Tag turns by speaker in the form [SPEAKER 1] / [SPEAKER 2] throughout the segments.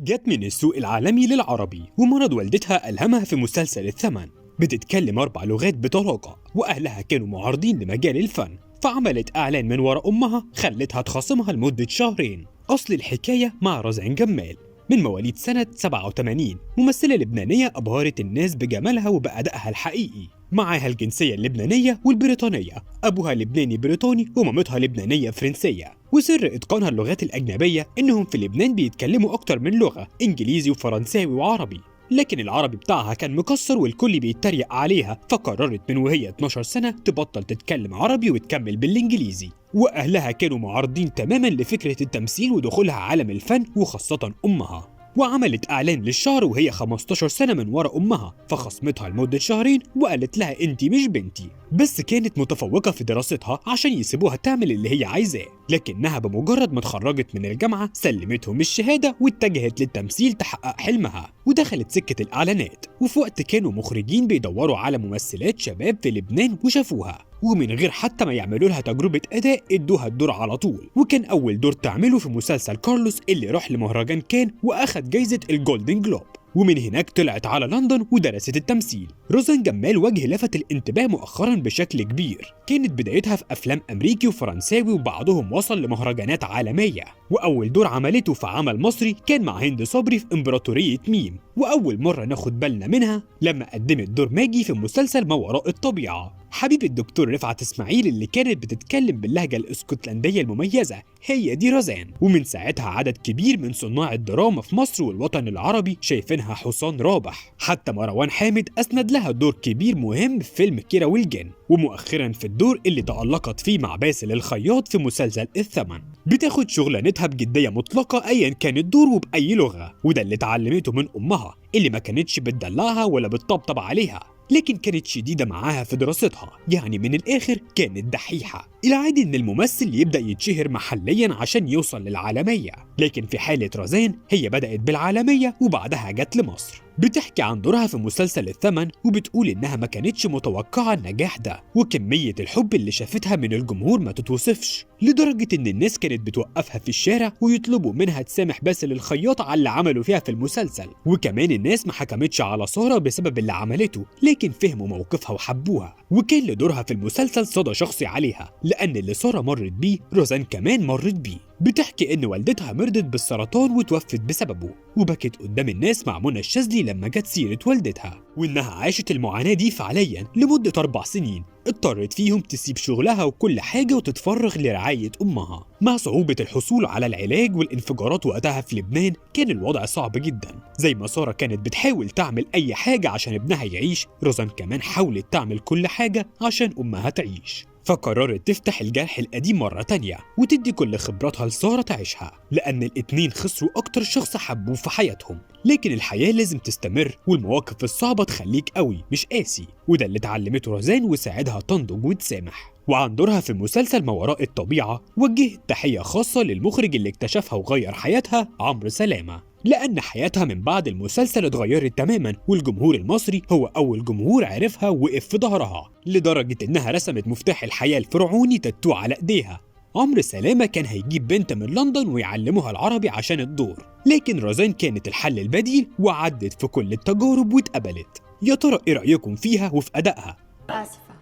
[SPEAKER 1] جت من السوق العالمي للعربي، ومرض والدتها ألهمها في مسلسل الثمن. بتتكلم 4 لغات بطلاقة، وأهلها كانوا معارضين لمجال الفن، فعملت إعلان من ورا أمها خلتها تخاصمها لمدة شهرين. أصل الحكاية مع رزان جمال، من مواليد سنة 87، ممثلة لبنانية أبهرت الناس بجمالها وبأدائها الحقيقي. معاها الجنسية اللبنانية والبريطانية، أبوها لبناني بريطاني ومامتها لبنانية فرنسية. وسر إتقانها اللغات الأجنبية إنهم في لبنان بيتكلموا أكتر من لغة، إنجليزي وفرنساوي وعربي، لكن العربي بتاعها كان مكسر والكل بيتريق عليها، فقررت من وهي 12 سنة تبطل تتكلم عربي وتكمل بالإنجليزي. وأهلها كانوا معارضين تماما لفكرة التمثيل ودخولها عالم الفن، وخاصة أمها. وعملت إعلان للشهر وهي 15 سنة من ورا أمها، فخصمتها لمدة شهرين وقالت لها أنتي مش بنتي. بس كانت متفوقة في دراستها عشان يسيبوها تعمل اللي هي عايزاه، لكنها بمجرد ما اتخرجت من الجامعة سلمتهم الشهادة واتجهت للتمثيل تحقق حلمها، ودخلت سكة الإعلانات. وفي وقت كانوا مخرجين بيدوروا على ممثلات شباب في لبنان وشافوها، ومن غير حتى ما يعملوا لها تجربة أداء ادوها الدور على طول. وكان أول دور تعمله في مسلسل كارلوس اللي راح لمهرجان كان وأخد جايزة الجولدن جلوب، ومن هناك طلعت على لندن ودرست التمثيل. رزان جمال وجه لفت الانتباه مؤخرا بشكل كبير، كانت بدايتها في أفلام أمريكي وفرنساوي وبعضهم وصل لمهرجانات عالمية. وأول دور عملته في عمل مصري كان مع هند صبري في إمبراطورية ميم، وأول مرة ناخد بالنا منها لما قدمت دور ماجي في مسلسل ما وراء الطبيعة. حبيب الدكتور رفعت إسماعيل اللي كانت بتتكلم باللهجة الاسكتلندية المميزة هي دي رزان، ومن ساعتها عدد كبير من صناع الدراما في مصر والوطن العربي شايفينها حصان رابح. حتى مروان حامد أسند لها دور كبير مهم في فيلم كيرة والجن، ومؤخرا في الدور اللي تألقت فيه مع باسل الخياط في مسلسل الثمن. بتاخد شغلانتها بجدية مطلقة أيا كان الدور وبأي لغة، وده اللي اتعلمته من أمها اللي ما كانتش بتدلعها ولا بتطبطب عليها، لكن كانت شديدة معاها في دراستها. يعني من الآخر كانت دحيحة. العادي إن الممثل يبدأ يتشهر محليا عشان يوصل للعالمية، لكن في حالة رزان هي بدأت بالعالمية وبعدها جت لمصر. بتحكي عن دورها في مسلسل الثمن، وبتقول إنها ما كانتش متوقعة النجاح ده، وكمية الحب اللي شافتها من الجمهور ما تتوصفش، لدرجة إن الناس كانت بتوقفها في الشارع ويطلبوا منها تسامح باسل الخياط على اللي عمله فيها في المسلسل. وكمان الناس ما حكمتش على سارة بسبب اللي عملته، لكن فهموا موقفها وحبوها. وكان لدورها في المسلسل صدى شخصي عليها، لأن اللي سارة مرت بيه رزان كمان مرت بيه. بتحكي إن والدتها مرضت بالسرطان وتوفت بسببه، وبكت قدام الناس مع منى الشاذلي لما جت سيرة والدتها، وإنها عاشت المعاناة دي فعليا لمدة 4 سنين اضطرت فيهم تسيب شغلها وكل حاجة وتتفرغ لرعاية أمها. مع صعوبة الحصول على العلاج والانفجارات وقتها في لبنان كان الوضع صعب جدا. زي ما سارة كانت بتحاول تعمل أي حاجة عشان ابنها يعيش، رزان كمان حاولت تعمل كل حاجة عشان أمها تعيش. فقررت تفتح الجرح القديم مرة تانية وتدي كل خبراتها لسارة تعيشها، لأن الاتنين خسروا أكتر شخص حبوه في حياتهم. لكن الحياة لازم تستمر، والمواقف الصعبة تخليك قوي مش قاسي، وده اللي اتعلمته رزان وساعدها تنضج وتسامح. وعن دورها في مسلسل ما وراء الطبيعة وجهت تحية خاصة للمخرج اللي اكتشفها وغير حياتها، عمرو سلامة، لأن حياتها من بعد المسلسل اتغيرت تماما، والجمهور المصري هو أول جمهور عرفها ووقف في ظهرها، لدرجة إنها رسمت مفتاح الحياة الفرعوني تاتو على إيديها. عمرو سلامة كان هيجيب بنت من لندن ويعلموها العربي عشان الدور، لكن رزان كانت الحل البديل وعدت في كل التجارب واتقبلت. يا ترى إيه رأيكم فيها وفي أدائها؟
[SPEAKER 2] آسفة،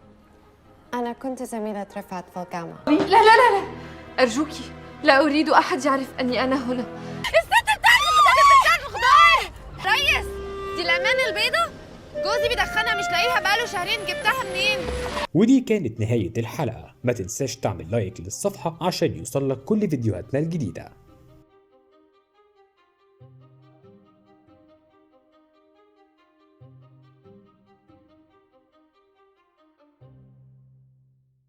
[SPEAKER 2] أنا كنت زميلة رفعت في الجامعة.
[SPEAKER 3] لا لا لا لا، أرجوكي لا أريد أحد يعرف أني أنا هنا.
[SPEAKER 4] الست بتاعت الخضار ريس، دي الأمانة البيضة جوزي بيدخنها مش لاقيها بقاله شهرين، جبتها منين؟
[SPEAKER 1] ودي كانت نهاية الحلقة. ما تنساش تعمل لايك للصفحة عشان يوصلك كل فيديوهاتنا الجديدة.